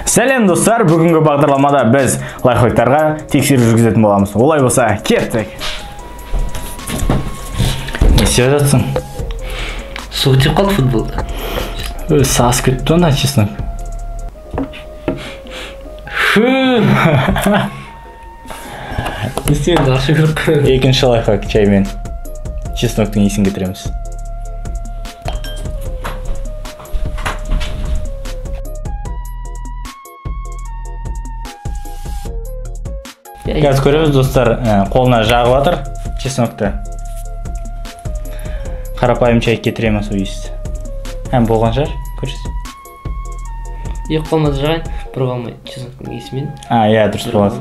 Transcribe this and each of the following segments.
Сәлем достар, бүгінгі бағдарламада біз лайфхактарға тексеру жүргізетін боламыз. Олай болса, кеттік. Не істеп жатсың? Су тиіп қалды футболда. Сас кетті онда, чеснок. Естен ашы көріп. Екінші лайфхак чаймен чесноктың иісін кетіреміз. Қазір көреміз достар, қолына жағып жатыр чеснокты. Қарапайым чай кетіреміз ол иісті. Болған шығар, көресіз. Ек қолмады жағайын, бір қалмай чесноктың иісімен. Иә, дұрыс болады.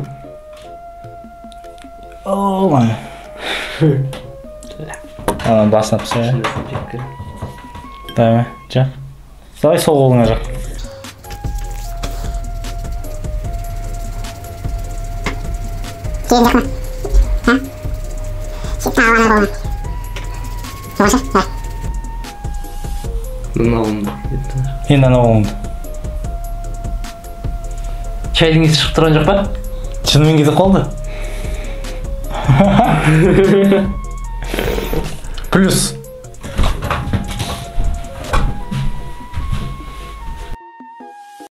Оу, анан басына пысай. Дайма, жақ. Давай сол қолыңа жақ. Кейін жақма. Сен тағы ғана қолың. Жоғашы, бай. Мына қолымда. Енді ана қолыңды. Чайдың иісі шығып тұрған жоқ па? Шынымен кетіп қалды. Плюс.